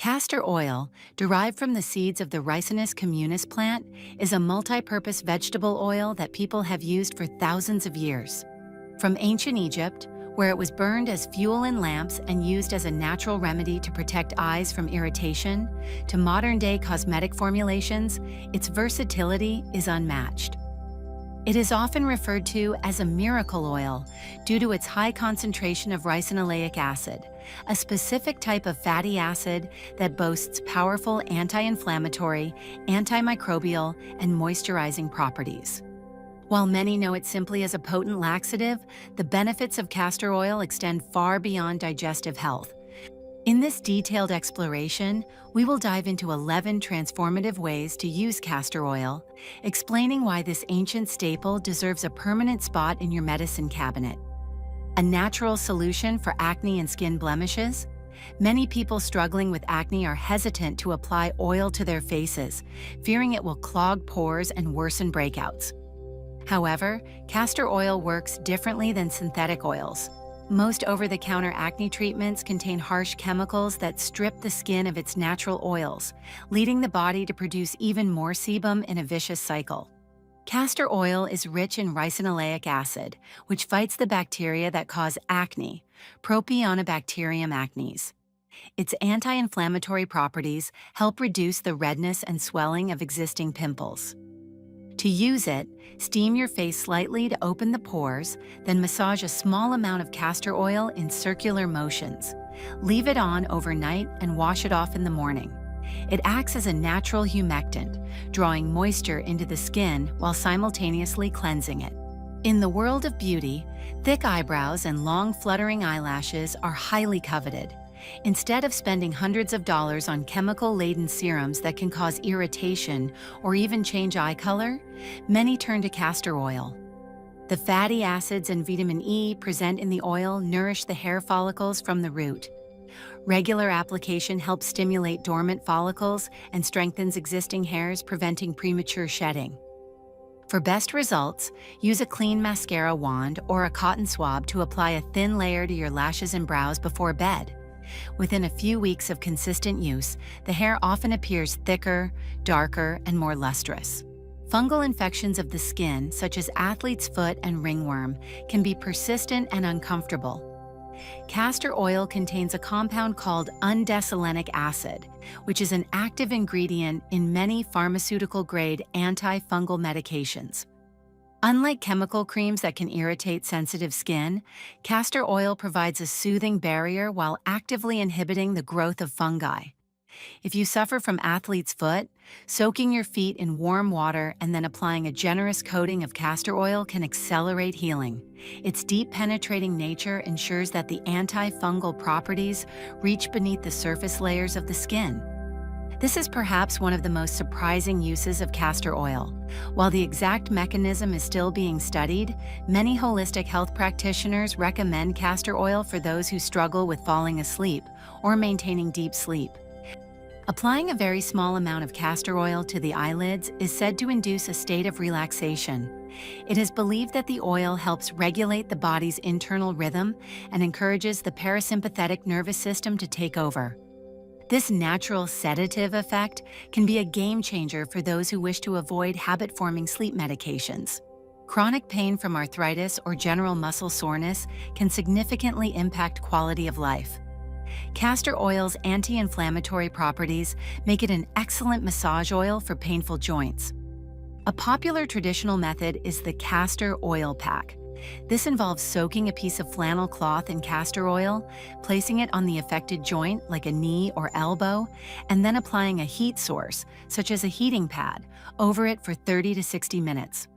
Castor oil, derived from the seeds of the Ricinus communis plant, is a multi-purpose vegetable oil that people have used for thousands of years. From ancient Egypt, where it was burned as fuel in lamps and used as a natural remedy to protect eyes from irritation, to modern-day cosmetic formulations, its versatility is unmatched. It is often referred to as a miracle oil due to its high concentration of ricinoleic acid, a specific type of fatty acid that boasts powerful anti-inflammatory, antimicrobial, and moisturizing properties. While many know it simply as a potent laxative, the benefits of castor oil extend far beyond digestive health. In this detailed exploration, we will dive into 11 transformative ways to use castor oil, explaining why this ancient staple deserves a permanent spot in your medicine cabinet. A natural solution for acne and skin blemishes? Many people struggling with acne are hesitant to apply oil to their faces, fearing it will clog pores and worsen breakouts. However, castor oil works differently than synthetic oils. Most over-the-counter acne treatments contain harsh chemicals that strip the skin of its natural oils, leading the body to produce even more sebum in a vicious cycle. Castor oil is rich in ricinoleic acid, which fights the bacteria that cause acne, Propionibacterium acnes. Its anti-inflammatory properties help reduce the redness and swelling of existing pimples. To use it, steam your face slightly to open the pores, then massage a small amount of castor oil in circular motions. Leave it on overnight and wash it off in the morning. It acts as a natural humectant, drawing moisture into the skin while simultaneously cleansing it. In the world of beauty, thick eyebrows and long fluttering eyelashes are highly coveted. Instead of spending hundreds of dollars on chemical-laden serums that can cause irritation or even change eye color, many turn to castor oil. The fatty acids and vitamin E present in the oil nourish the hair follicles from the root. Regular application helps stimulate dormant follicles and strengthens existing hairs, preventing premature shedding. For best results, use a clean mascara wand or a cotton swab to apply a thin layer to your lashes and brows before bed. Within a few weeks of consistent use, the hair often appears thicker, darker, and more lustrous. Fungal infections of the skin, such as athlete's foot and ringworm, can be persistent and uncomfortable. Castor oil contains a compound called undecylenic acid, which is an active ingredient in many pharmaceutical-grade antifungal medications. Unlike chemical creams that can irritate sensitive skin, castor oil provides a soothing barrier while actively inhibiting the growth of fungi. If you suffer from athlete's foot, soaking your feet in warm water and then applying a generous coating of castor oil can accelerate healing. Its deep penetrating nature ensures that the antifungal properties reach beneath the surface layers of the skin. This is perhaps one of the most surprising uses of castor oil. While the exact mechanism is still being studied, many holistic health practitioners recommend castor oil for those who struggle with falling asleep or maintaining deep sleep. Applying a very small amount of castor oil to the eyelids is said to induce a state of relaxation. It is believed that the oil helps regulate the body's internal rhythm and encourages the parasympathetic nervous system to take over. This natural sedative effect can be a game changer for those who wish to avoid habit-forming sleep medications. Chronic pain from arthritis or general muscle soreness can significantly impact quality of life. Castor oil's anti-inflammatory properties make it an excellent massage oil for painful joints. A popular traditional method is the castor oil pack. This involves soaking a piece of flannel cloth in castor oil, placing it on the affected joint like a knee or elbow, and then applying a heat source, such as a heating pad, over it for 30 to 60 minutes.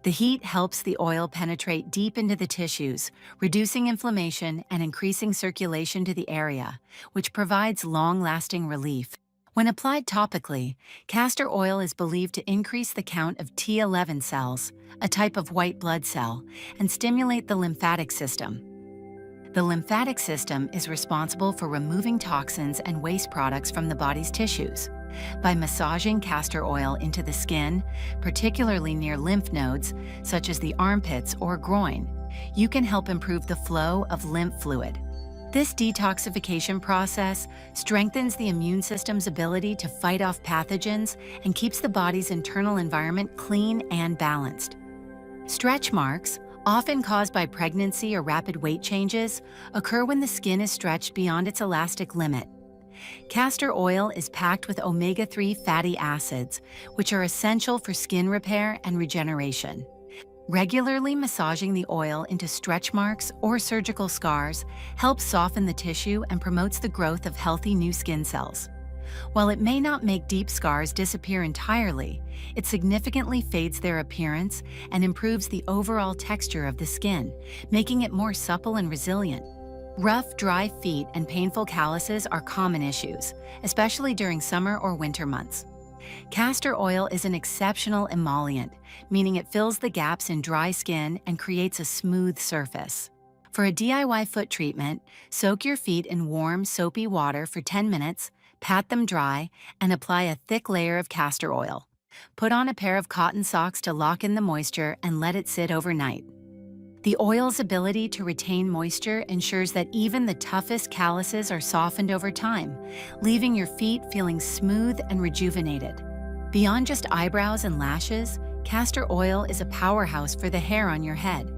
The heat helps the oil penetrate deep into the tissues, reducing inflammation and increasing circulation to the area, which provides long-lasting relief. When applied topically, castor oil is believed to increase the count of T11 cells, a type of white blood cell, and stimulate the lymphatic system. The lymphatic system is responsible for removing toxins and waste products from the body's tissues. By massaging castor oil into the skin, particularly near lymph nodes, such as the armpits or groin, you can help improve the flow of lymph fluid. This detoxification process strengthens the immune system's ability to fight off pathogens and keeps the body's internal environment clean and balanced. Stretch marks, often caused by pregnancy or rapid weight changes, occur when the skin is stretched beyond its elastic limit. Castor oil is packed with omega-3 fatty acids, which are essential for skin repair and regeneration. Regularly massaging the oil into stretch marks or surgical scars helps soften the tissue and promotes the growth of healthy new skin cells. While it may not make deep scars disappear entirely, it significantly fades their appearance and improves the overall texture of the skin, making it more supple and resilient. Rough, dry feet and painful calluses are common issues, especially during summer or winter months. Castor oil is an exceptional emollient, meaning it fills the gaps in dry skin and creates a smooth surface. For a DIY foot treatment, soak your feet in warm, soapy water for 10 minutes, pat them dry, and apply a thick layer of castor oil. Put on a pair of cotton socks to lock in the moisture and let it sit overnight. The oil's ability to retain moisture ensures that even the toughest calluses are softened over time, leaving your feet feeling smooth and rejuvenated. Beyond just eyebrows and lashes, castor oil is a powerhouse for the hair on your head.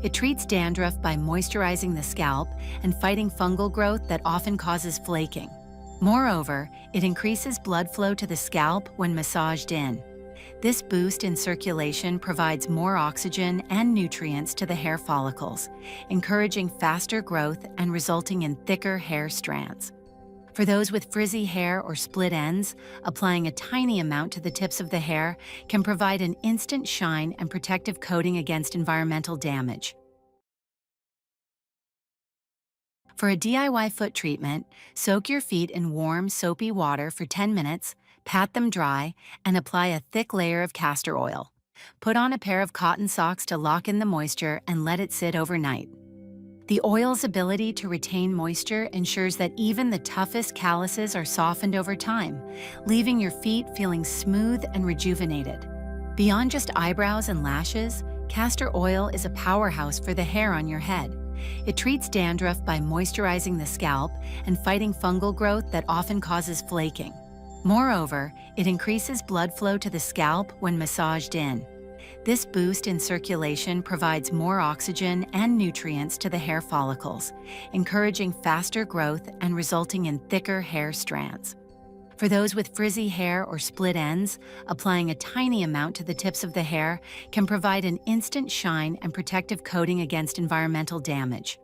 It treats dandruff by moisturizing the scalp and fighting fungal growth that often causes flaking. Moreover, it increases blood flow to the scalp when massaged in. This boost in circulation provides more oxygen and nutrients to the hair follicles, encouraging faster growth and resulting in thicker hair strands. For those with frizzy hair or split ends, applying a tiny amount to the tips of the hair can provide an instant shine and protective coating against environmental damage. For a DIY foot treatment, soak your feet in warm, soapy water for 10 minutes, pat them dry, and apply a thick layer of castor oil. Put on a pair of cotton socks to lock in the moisture and let it sit overnight. The oil's ability to retain moisture ensures that even the toughest calluses are softened over time, leaving your feet feeling smooth and rejuvenated. Beyond just eyebrows and lashes, castor oil is a powerhouse for the hair on your head. It treats dandruff by moisturizing the scalp and fighting fungal growth that often causes flaking. Moreover, it increases blood flow to the scalp when massaged in. This boost in circulation provides more oxygen and nutrients to the hair follicles, encouraging faster growth and resulting in thicker hair strands. For those with frizzy hair or split ends, applying a tiny amount to the tips of the hair can provide an instant shine and protective coating against environmental damage.